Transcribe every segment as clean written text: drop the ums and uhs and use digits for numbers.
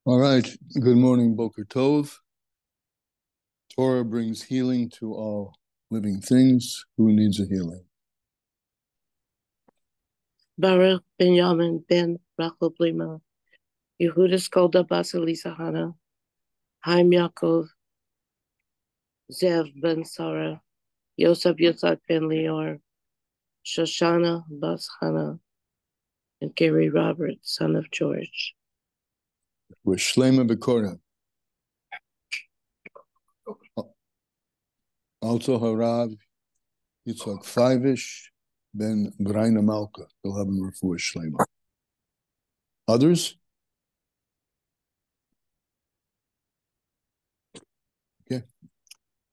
All right. Good morning, Boker Tov. Torah brings healing to all living things. Who needs a healing? Baruch ben Yamin ben Rachel Blima, Yehuda Skolda Basilisa Hana, Haim Yaakov, Zev ben Sarah, Yosef Yitzhak ben Lior, Shoshana Bas Hana, and Gary Robert, son of George. We're Shlema B'Korah. Also Harav Yitzhak Fivish ben Graina Malka. They'll have him refuah Shlema. Others? Okay.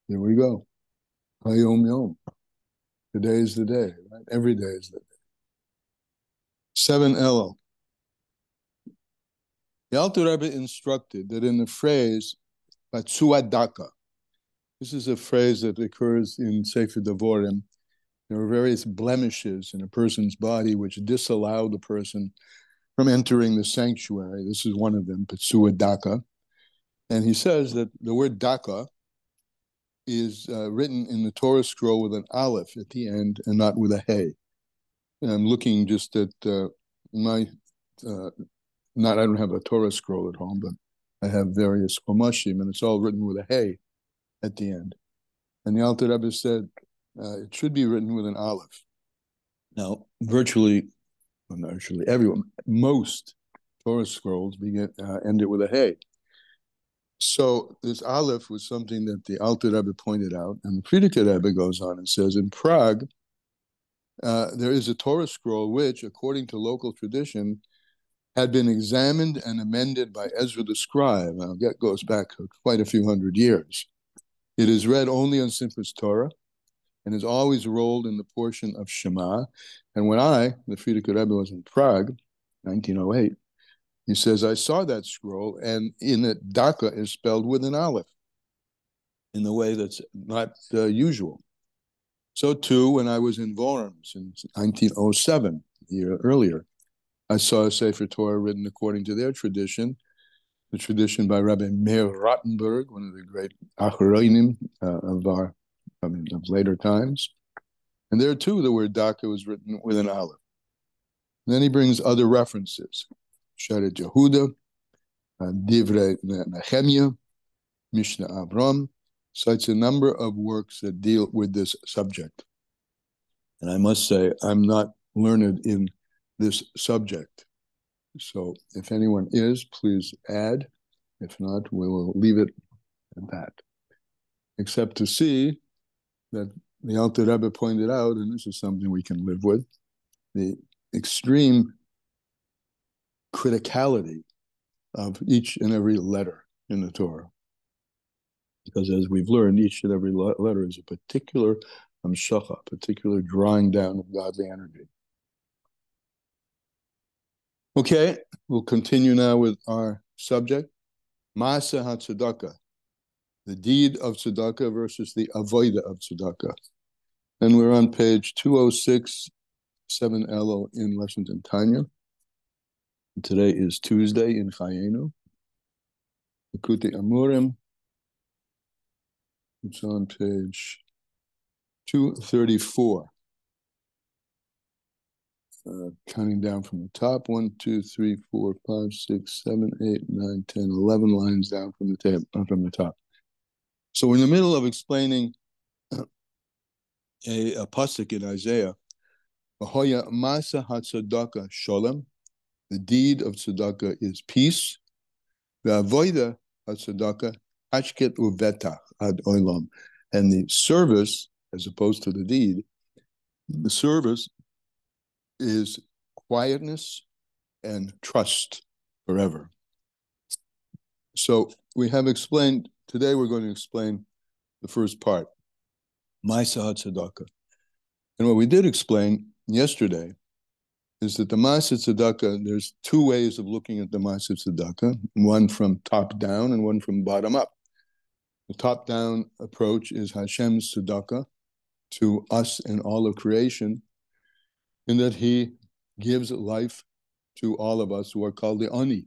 Here we go. Hayom Yom. Today is the day, right? Every day is the day. 7 Elul. The Alter Rebbe instructed that in the phrase Batsuad Daka, this is a phrase that occurs in Sefer Devorim. There are various blemishes in a person's body which disallow the person from entering the sanctuary. This is one of them, Batsuad Daka. And he says that the word Daka is written in the Torah scroll with an aleph at the end and not with a hey. And I'm looking just at I don't have a Torah scroll at home, but I have various chomashim, and it's all written with a hey at the end. And the Alter Rebbe said it should be written with an aleph. Now, virtually everyone, most Torah scrolls end it with a hey. So this aleph was something that the Alter Rebbe pointed out, and the Frierdiker Rebbe goes on and says, in Prague, there is a Torah scroll which, according to local tradition, had been examined and amended by Ezra the scribe. Now, that goes back quite a few hundred years. It is read only on Simchas Torah and is always rolled in the portion of Shema. And when the Frierdiker Rebbe, was in Prague, 1908, he says, I saw that scroll, and in it, Daka is spelled with an aleph in the way that's not usual. So, too, when I was in Worms in 1907, a year earlier, I saw a Sefer Torah written according to their tradition, the tradition by Rabbi Meir Rottenberg, one of the great Achronim of later times. And there, too, the word Daka was written with an aleph. And then he brings other references. Sheret Yehuda, Divrei Nehemiah, Mishnah Avram, cites a number of works that deal with this subject. And I must say, I'm not learned in this subject. So if anyone is, please add. If not, we will leave it at that. Except to see that the Alter Rebbe pointed out, and this is something we can live with, the extreme criticality of each and every letter in the Torah. Because as we've learned, each and every letter is a particular hamshacha, particular drawing down of godly energy. Okay, we'll continue now with our subject, Maaseh HaTzedakah, the deed of tzedakah versus the avodah of tzedakah. And we're on page 206, 7 Elul in Lessons in Tanya. Today is Tuesday in Chayenu. Likutei Amurim. It's on page 234. Counting down from the top, 1, 2, 3, 4, 5, 6, 7, 8, 9, 10, 11 lines down from the top. So we're in the middle of explaining a pasuk in Isaiah. V'hoya masa hatzedakah sholem. The deed of tzedakah is peace. V'avoda hatzedakah hashket uvetach ad olam. And the service, as opposed to the deed, the service is quietness and trust forever. So we have explained, today we're going to explain the first part, Maaseh HaTzedakah. And what we did explain yesterday is that the Maaseh Tzedakah, there's two ways of looking at the Maaseh Tzedakah, one from top down and one from bottom up. The top down approach is Hashem's Tzedakah to us and all of creation, in that he gives life to all of us who are called the ani,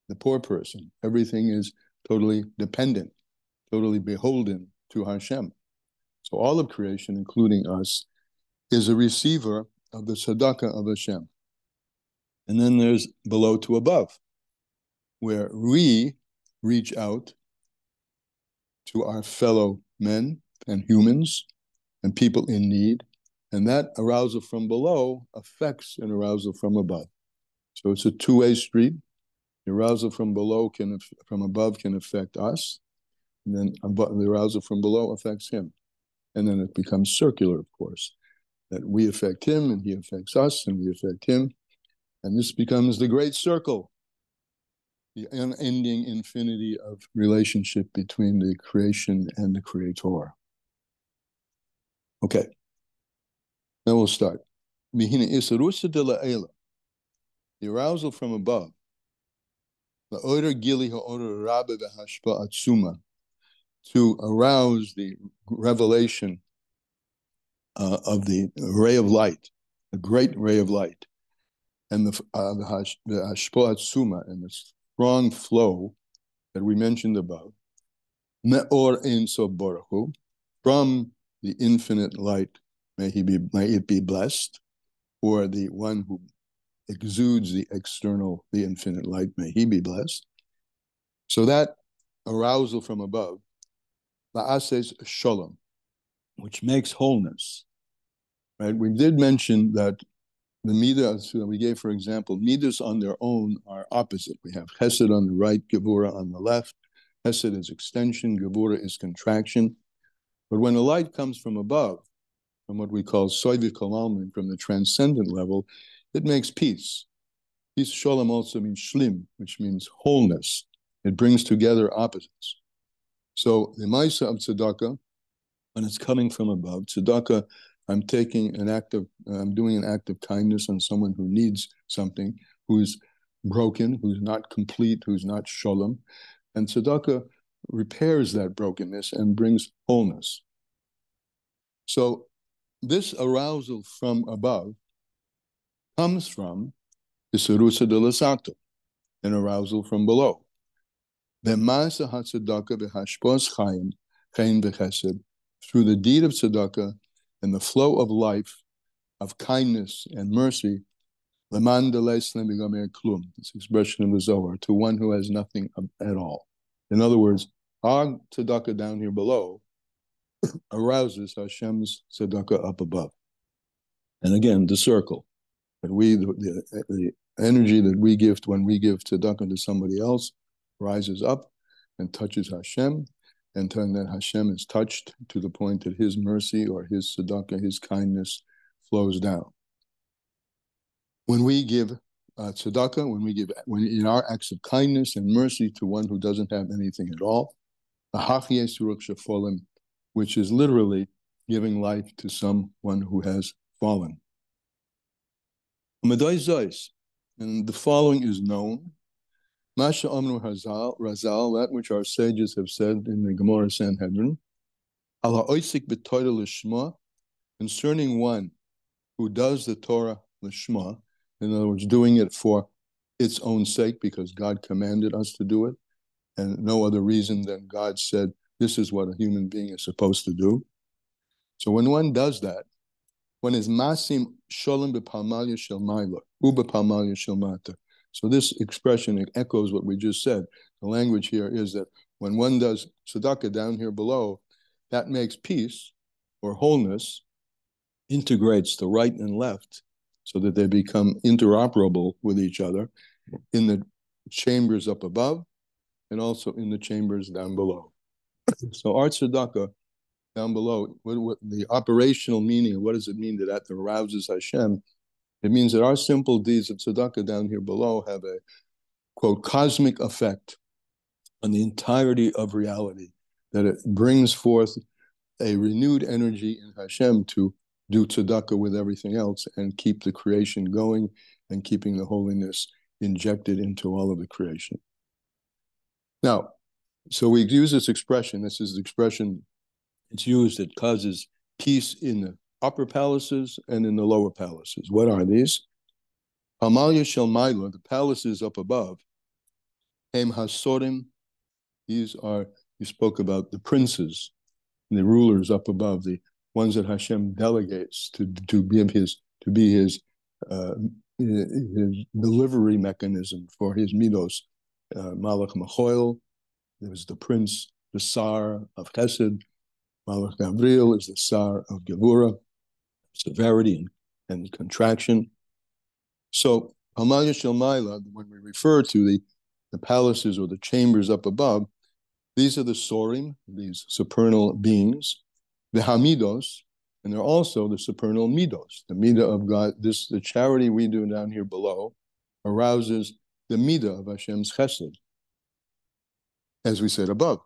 the poor person. Everything is totally dependent, totally beholden to Hashem. So all of creation, including us, is a receiver of the tzedakah of Hashem. And then there's below to above, where we reach out to our fellow men and humans and people in need, and that arousal from below affects an arousal from above. So it's a two-way street. The arousal from above can affect us, and then the arousal from below affects him. And then it becomes circular, of course, that we affect him, and he affects us, and we affect him. And this becomes the great circle, the unending infinity of relationship between the creation and the creator. Okay, now we'll start. The arousal from above, to arouse the revelation of the ray of light, the great ray of light, and the hashpa atzuma, and the strong flow that we mentioned above, me'or ein sof baruch hu, from the infinite light, may it be blessed, or the one who exudes the infinite light, may he be blessed. So that arousal from above, la'ases shalom, which makes wholeness. Right? We did mention that the midas that we gave, for example, midas on their own are opposite. We have chesed on the right, gevura on the left. Chesed is extension, gevura is contraction. But when the light comes from above, from what we call soivi kalalmin, from the transcendent level, it makes peace. Peace, shalom, also means shlim, which means wholeness. It brings together opposites. So the maisa of tzedakah, when it's coming from above, tzedakah, I'm doing an act of kindness on someone who needs something, who's broken, who's not complete, who's not shalom. And tzedakah repairs that brokenness and brings wholeness. So this arousal from above comes from Isirusa de Lasato, an arousal from below. Through the deed of tzedakah and the flow of life, of kindness and mercy, this expression of the Zohar, to one who has nothing at all. In other words, our tzedakah down here below arouses Hashem's tzedakah up above. And again, the circle. That the energy that we give when we give tzedakah to somebody else rises up and touches Hashem, and then Hashem is touched to the point that his mercy or his tzedakah, his kindness, flows down. When we give tzedakah, when in our acts of kindness and mercy to one who doesn't have anything at all, which is literally giving life to someone who has fallen. And the following is known. Masha Amru Razal, that which our sages have said in the Gemara Sanhedrin, Ala Oisik b'Torah Lishma, concerning one who does the Torah Lishma, in other words, doing it for its own sake because God commanded us to do it, and no other reason than God said this is what a human being is supposed to do. So when one does that, one is masim sholem b'palmalya shel ma'ila, u'b'palmalya shel mata. So this expression echoes what we just said. The language here is that when one does tzedakah down here below, that makes peace or wholeness, integrates the right and left so that they become interoperable with each other in the chambers up above and also in the chambers down below. So our tzedakah down below, what the operational meaning, what does it mean that arouses Hashem? It means that our simple deeds of tzedakah down here below have a, quote, cosmic effect on the entirety of reality, that it brings forth a renewed energy in Hashem to do tzedakah with everything else and keep the creation going and keeping the holiness injected into all of the creation. Now, so we use this expression. This is the expression it's used. It causes peace in the upper palaces and in the lower palaces. What are these? Amalia Shelmaila, the palaces up above, Hem Hasorim, these are, you spoke about the princes, the rulers up above, the ones that Hashem delegates to be his delivery mechanism for his midos. Malach Machoil, there was the prince, the Sar of Chesed. Malach Gabriel is the Sar of Gevura, severity and contraction. So Hamalya Shelmaila, when we refer to the palaces or the chambers up above, these are the Sorim, these supernal beings, the Hamidos, and they're also the supernal Midos, the Midah of God. The charity we do down here below arouses the Midah of Hashem's Chesed, as we said above.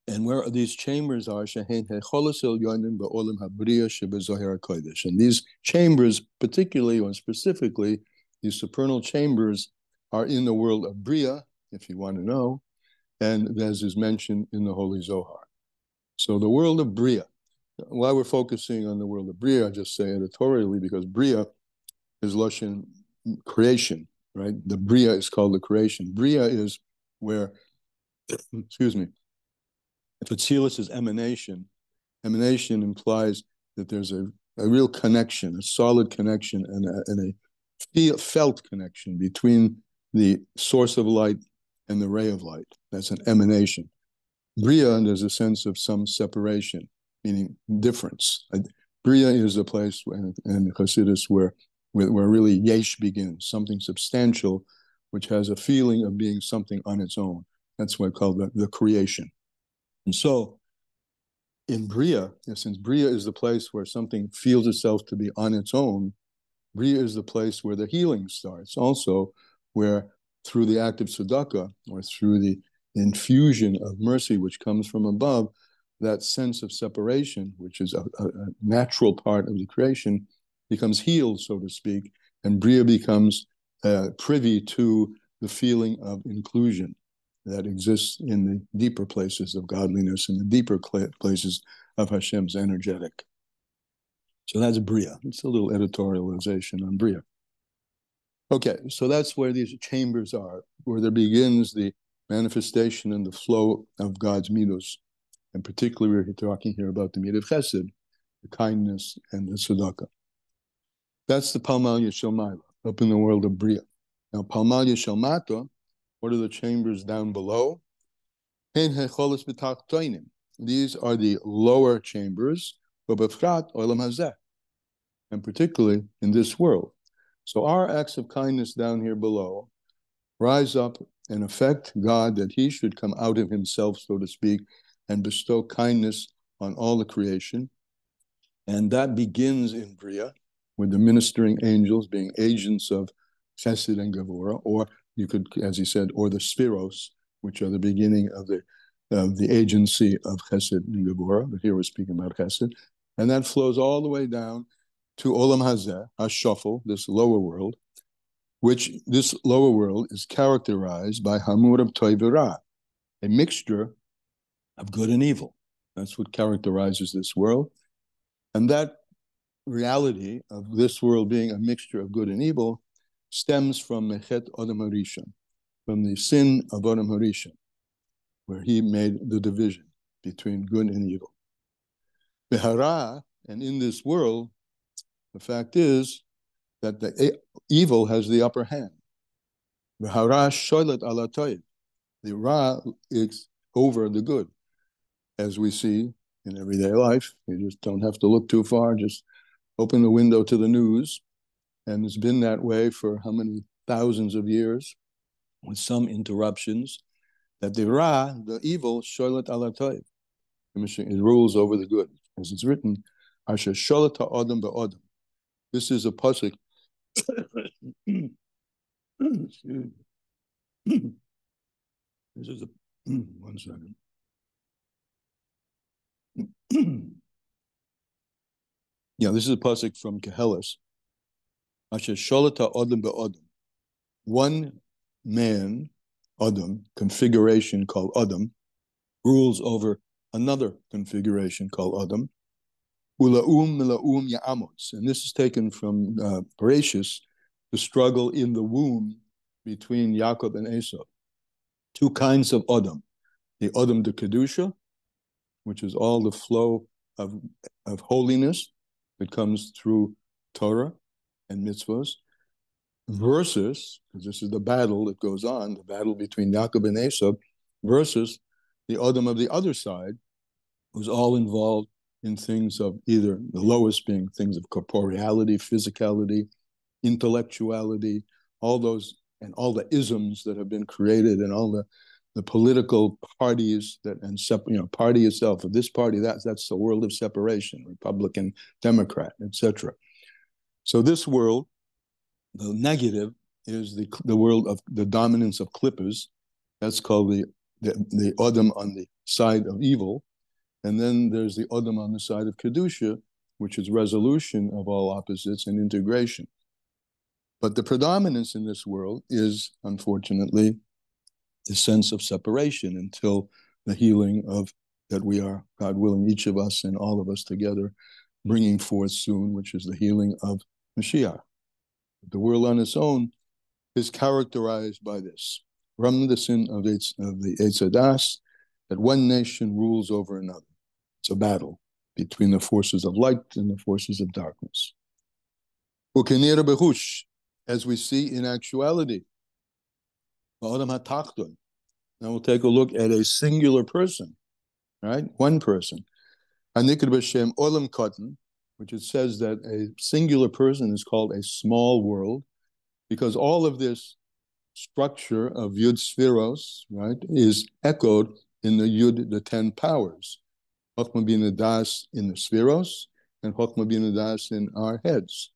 And where these chambers are, and these chambers, particularly or specifically, these supernal chambers are in the world of Bria, if you want to know, and as is mentioned in the Holy Zohar. So the world of Bria, why we're focusing on the world of Bria, I just say editorially, because Bria is Lashon creation, right? The Bria is called the creation. Bria is where, excuse me, if Atzilus is emanation, emanation implies that there's a real connection, a solid connection, and a felt connection between the source of light and the ray of light. That's an emanation. Bria, there's a sense of some separation, meaning difference. Bria is a place in Chassidus where really yesh begins, something substantial, which has a feeling of being something on its own. That's why I call the creation. And so in Bria, since Bria is the place where something feels itself to be on its own, Bria is the place where the healing starts. Also, where through the act of tzedakah, or through the infusion of mercy which comes from above, that sense of separation, which is a natural part of the creation, becomes healed, so to speak, and Bria becomes privy to the feeling of inclusion that exists in the deeper places of godliness and the deeper places of Hashem's energetic. So that's Bria. It's a little editorialization on Bria. Okay, so that's where these chambers are, where there begins the manifestation and the flow of God's midos. And particularly, we're talking here about the midah of chesed, the kindness and the tzedakah. That's the Palmalya Shelmaila, up in the world of Bria. Now, Palmalya Shelmata, what are the chambers down below? These are the lower chambers, and particularly in this world. So our acts of kindness down here below rise up and affect God that he should come out of himself, so to speak, and bestow kindness on all the creation. And that begins in Bria, with the ministering angels being agents of Chesed and Gevurah, or you could, as he said, or the Spiros, which are the beginning of the agency of Chesed and Gevurah. But here we're speaking about Chesed. And that flows all the way down to Olam Hazeh, Hashafel, this lower world, which this lower world is characterized by Hamur of Toiv Ra, a mixture of good and evil. That's what characterizes this world. And that reality of this world being a mixture of good and evil stems from Mechet Adam Harishon, from the sin of Adam Harishon, where he made the division between good and evil. Behara, and in this world, the fact is that the evil has the upper hand. Behara shoylet ala toiv. The Ra is over the good, as we see in everyday life. You just don't have to look too far, just open the window to the news, and it's been that way for how many thousands of years, with some interruptions, that the Ra, the evil, shoylet ala toiv, it rules over the good. As it's written, Asher sholet ha'odam ba'odam. This is a pasuk. This is a one second. Yeah, this is a pasuk from Kehelis. Asher sholet ha'odam ba'odam. One man, Adam, configuration called Adam, rules over another configuration called Adam. Ulaum mila'um ya'amots. And this is taken from Bereshis, the struggle in the womb between Yaakov and Esau. Two kinds of Adam. The Adam de Kedusha, which is all the flow of holiness that comes through Torah and mitzvahs, versus, because this is the battle that goes on, the battle between Yaakov and Esau, versus the Adam of the other side, who's all involved in things of either the lowest being things of corporeality, physicality, intellectuality, all those and all the isms that have been created, and all the political parties that, and party itself, of this party, that's the world of separation, Republican, Democrat, etc. So this world, the negative, is the world of the dominance of clippers. That's called the Adam on the side of evil. And then there's the Adam on the side of Kedusha, which is resolution of all opposites and integration. But the predominance in this world is, unfortunately, the sense of separation until the healing of that we are, God willing, each of us and all of us together, bringing forth soon, which is the healing of Mashiach. The world on its own is characterized by this. From the sin of the Eitz Hadas, that one nation rules over another. It's a battle between the forces of light and the forces of darkness. Ukenir behush, as we see in actuality. Now we'll take a look at a singular person, right? One person. Anikr b'shem olam katan, which it says that a singular person is called a small world, because all of this structure of Yud Sfiros, right, is echoed in the Yud, the 10 powers. Chokhmah Bina Das in the Sfiros, and Chokhmah Bina Das in our heads.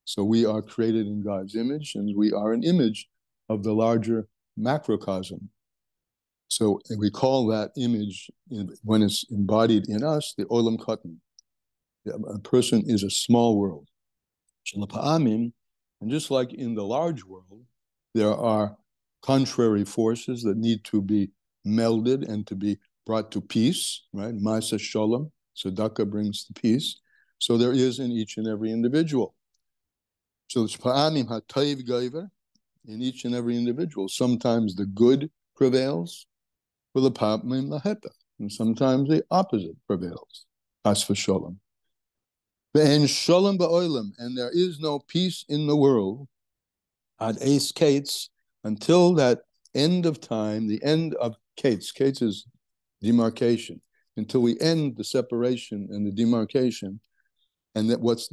So we are created in God's image, and we are an image of the larger macrocosm. So we call that image, when it's embodied in us, the Olam Katan. A person is a small world. And just like in the large world, there are contrary forces that need to be melded and to be brought to peace, right? Ma'aseh Shalom, tzedakah brings the peace. So there is in each and every individual. So in each and every individual, sometimes the good prevails, and sometimes the opposite prevails. As for Shalom. And there is no peace in the world ad es kates, until that end of time, the end of kates. Kates is demarcation. Until we end the separation and the demarcation, and that what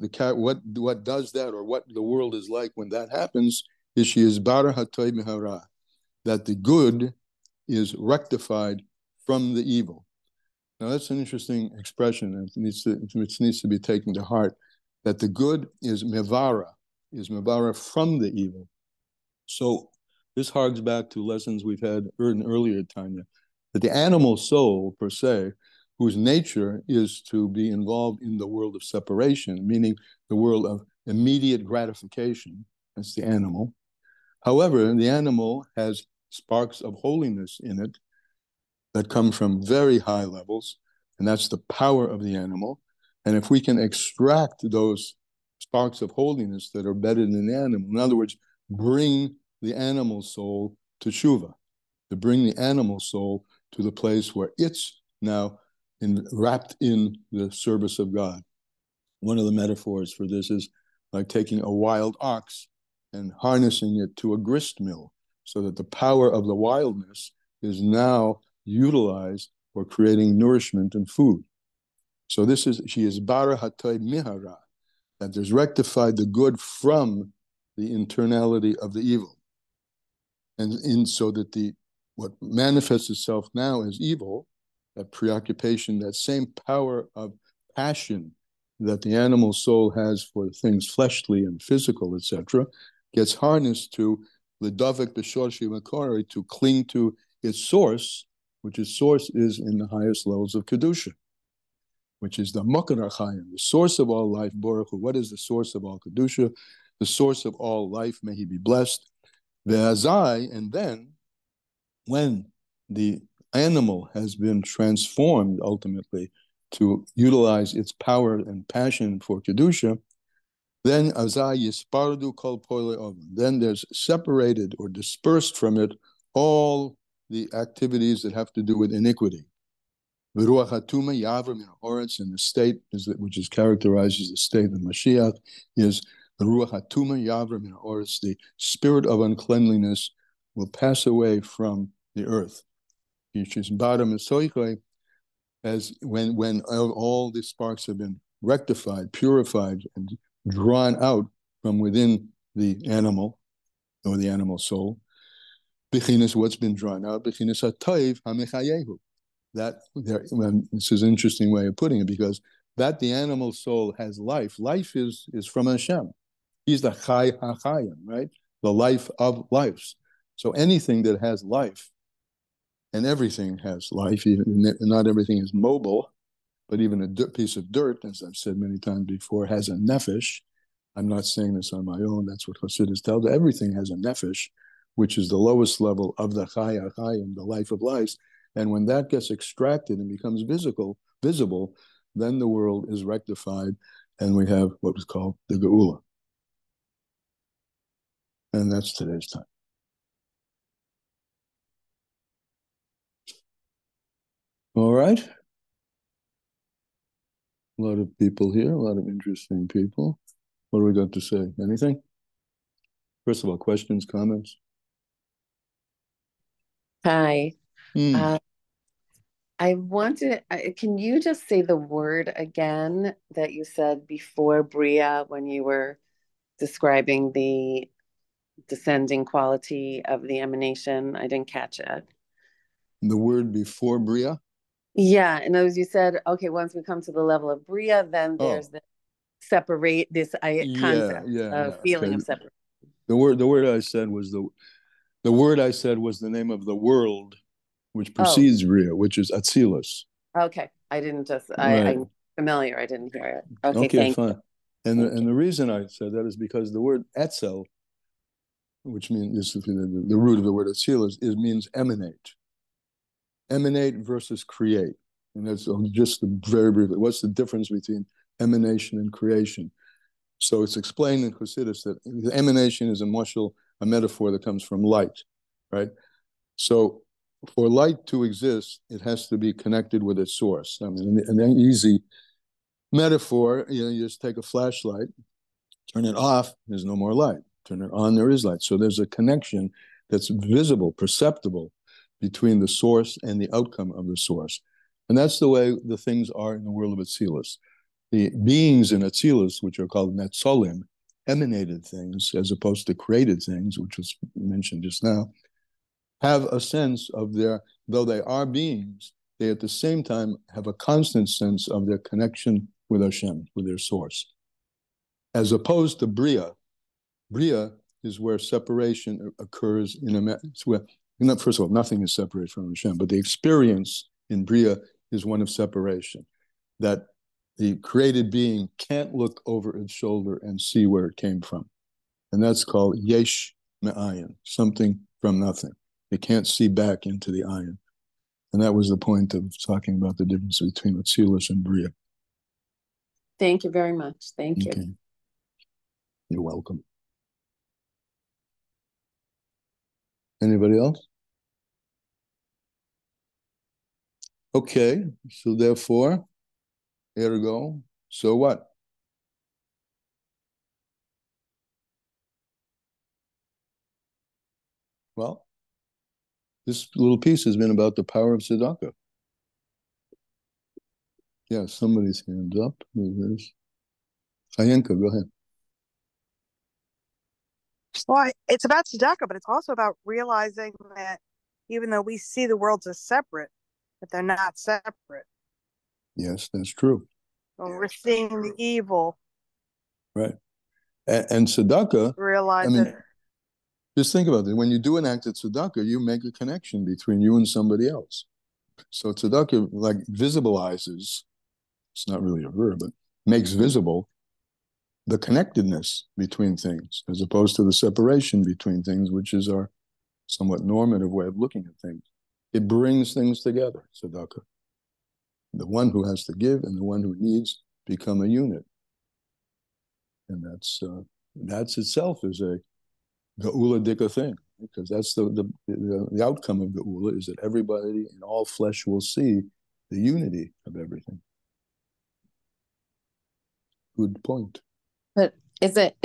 does that, or what the world is like when that happens, is she is bara hatoy mihara, that the good is rectified from the evil. Now that's an interesting expression, and it needs to be taken to heart, that the good is mevara from the evil. So this harks back to lessons we've had earlier, Tanya, that the animal soul, per se, whose nature is to be involved in the world of separation, meaning the world of immediate gratification, that's the animal. However, the animal has sparks of holiness in it that come from very high levels, and that's the power of the animal. And if we can extract those sparks of holiness that are embedded in the animal, in other words, bring the animal soul to Shuvah, to bring the animal soul to the place where it's now wrapped in the service of God. One of the metaphors for this is like taking a wild ox and harnessing it to a grist mill, so that the power of the wildness is now utilized for creating nourishment and food. So she is bara hatay mihara, that there's rectified the good from the internality of the evil. And so that what manifests itself now as evil, that preoccupation, that same power of passion that the animal soul has for things fleshly and physical, etc., gets harnessed to the davek b'shorshi makari, to cling to its source, which its source is in the highest levels of kedusha, which is the mokar chayim, the source of all life. Baruch Hu. What is the source of all kedusha? The source of all life. May he be blessed. Ve'azai, and then when the animal has been transformed ultimately to utilize its power and passion for kedusha, Then azai yispardu kol poile oven. Then there's separated or dispersed from it all the activities that have to do with iniquity. V'ruach hatuma yavra min haaretz, and the state which is characterized as the state of Mashiach is the ruach hatuma yavra min haaretz. The spirit of uncleanliness will pass away from the earth. As when all the sparks have been rectified, purified, and drawn out from within the animal or the animal soul. Bechinas, what's been drawn out? Bechinas hatoiv hamechayehu. That there, this is an interesting way of putting it, because that the animal soul has life. Life is from Hashem. He's the Chai HaChayim, right? The life of lives. So anything that has life, and everything has life, even not everything is mobile, but even a piece of dirt, as I've said many times before, has a nefesh. I'm not saying this on my own. That's what Hasidus tells. Everything has a nefesh, which is the lowest level of the Chai HaChayim, the life of life. And when that gets extracted and becomes visible, then the world is rectified, and we have what was called the Geula. And that's today's time. All right. A lot of people here, a lot of interesting people. What do we got to say? Anything? First of all, questions, comments? Hi. I wanted, can you just say the word again that you said before Bria when you were describing the descending quality of the emanation? I didn't catch it. The word before Bria? Yeah, and as you said, okay, once we come to the level of Bria, then there's the separate this concept of feeling of separation. The word I said was the word I said was the name of the world which precedes Bria, which is Atzilus. Okay, I didn't just I'm familiar. I didn't hear it. Okay, fine. And the reason I said that is because the word Etzel, which means the root of the word Atzilus, means emanate. Emanate versus create. And that's just very briefly. What's the difference between emanation and creation? So it's explained in Chassidus that the emanation is a metaphor that comes from light, right? So for light to exist, it has to be connected with its source. I mean, an easy metaphor, you just take a flashlight, turn it off, there's no more light. Turn it on, there is light. So there's a connection that's visible, perceptible, between the source and the outcome of the source. And that's the way the things are in the world of Atzilus. The beings in Atzilus, which are called Netzolim, emanated things as opposed to created things, which was mentioned just now, have a sense of though they are beings, they at the same time have a constant sense of their connection with Hashem, with their source. As opposed to Bria. Bria is where separation occurs first of all, nothing is separated from Hashem, but the experience in Bria is one of separation, that the created being can't look over its shoulder and see where it came from. And that's called yesh me'ayin, something from nothing. It can't see back into the ayin. And that was the point of talking about the difference between Atzilus and Bria. Thank you very much. Thank you. You're welcome. Anybody else? Okay, so therefore, ergo, so what? Well, this little piece has been about the power of tzedakah. Yeah, somebody's hand's up. Chayenka, go ahead. Well, it's about tzedakah, but it's also about realizing that even though we see the worlds as separate, that they're not separate. Yes, that's true. When we're seeing the evil. Right. And tzedakah, realize it. Just think about it. When you do an act of tzedakah, you make a connection between you and somebody else. So tzedakah like visibilizes, it's not really a verb, but makes visible the connectedness between things, as opposed to the separation between things, which is our somewhat normative way of looking at things. It brings things together, tzedakah. The one who has to give and the one who needs become a unit. And that's itself is a Geula Dika thing, because that's the outcome of Geula is that everybody in all flesh will see the unity of everything. Good point. But is it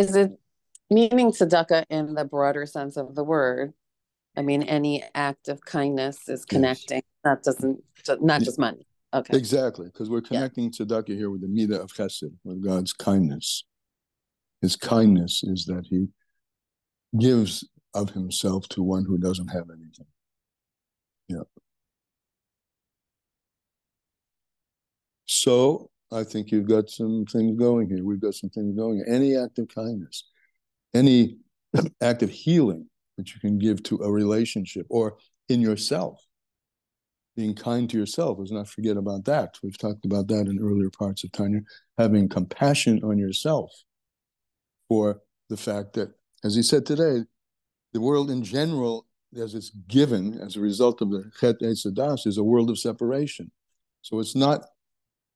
meaning tzedakah in the broader sense of the word? I mean, any act of kindness is connecting. That doesn't, not just money. Okay. Exactly, because we're connecting tzedakah here with the midah of chesed, with God's kindness. His kindness is that he gives of himself to one who doesn't have anything. Yeah. So I think you've got some things going here. We've got some things going. Any act of kindness, any act of healing that you can give to a relationship or in yourself, being kind to yourself. Let's not forget about that. We've talked about that in earlier parts of Tanya, having compassion on yourself for the fact that, as he said today, the world in general, as it's given as a result of the Chet Eitzadas, is a world of separation. So it's not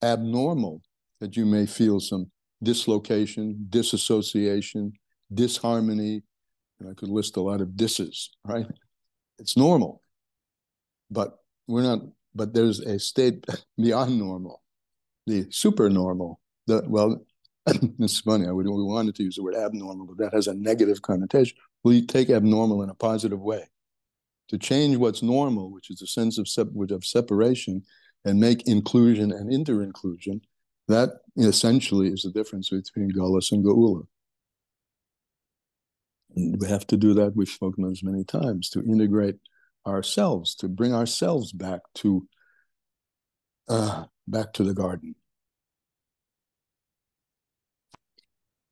abnormal that you may feel some dislocation, disassociation, disharmony, and I could list a lot of disses, right? It's normal, but there's a state beyond normal, the super normal. It's funny, we wanted to use the word abnormal, but that has a negative connotation. We take abnormal in a positive way. To change what's normal, which is a sense of separation, and make inclusion and inter-inclusion, that essentially is the difference between Galus and Geula. And we have to do that, we've spoken of this many times, to integrate ourselves, to bring ourselves back to the garden.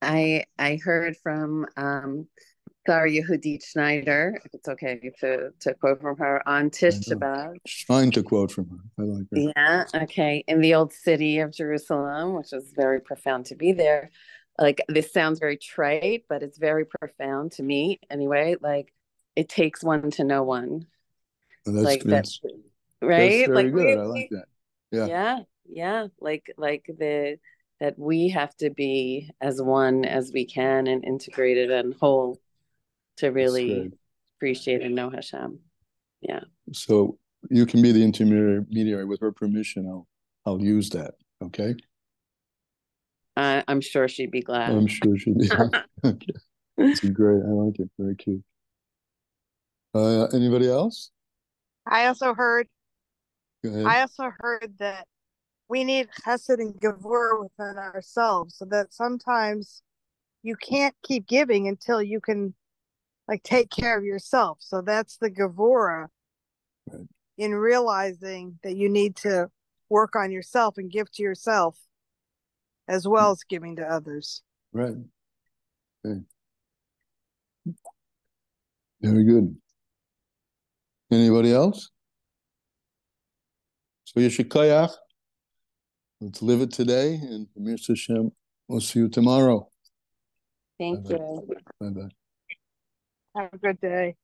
I heard from Sarah Yehudit Schneider, if it's okay to quote from her, on Tisha B'Av. Trying to quote from her. I like her. Yeah, okay. In the old city of Jerusalem, which was very profound to be there. Like, this sounds very trite, but it's very profound to me anyway. Like, it takes one to know one. Well, like that's right? That's very Like good. I like that. Yeah. Like that we have to be as one as we can and integrated and whole to really appreciate and know Hashem. Yeah. So you can be the intermediary. With her permission, I'll use that. Okay. I'm sure she'd be glad. I'm sure she'd be. Okay. It's great. I like it. Very cute. Anybody else? I also heard Go ahead. that we need chesed and gevurah within ourselves, so that sometimes you can't keep giving until you can take care of yourself. So that's the gevurah, right, in realizing that you need to work on yourself and give to yourself as well as giving to others. Right. Okay. Very good. Anybody else? So Yeshikayach, let's live it today, and Amir Hashem, we'll see you tomorrow. Thank you. Bye-bye. Have a good day.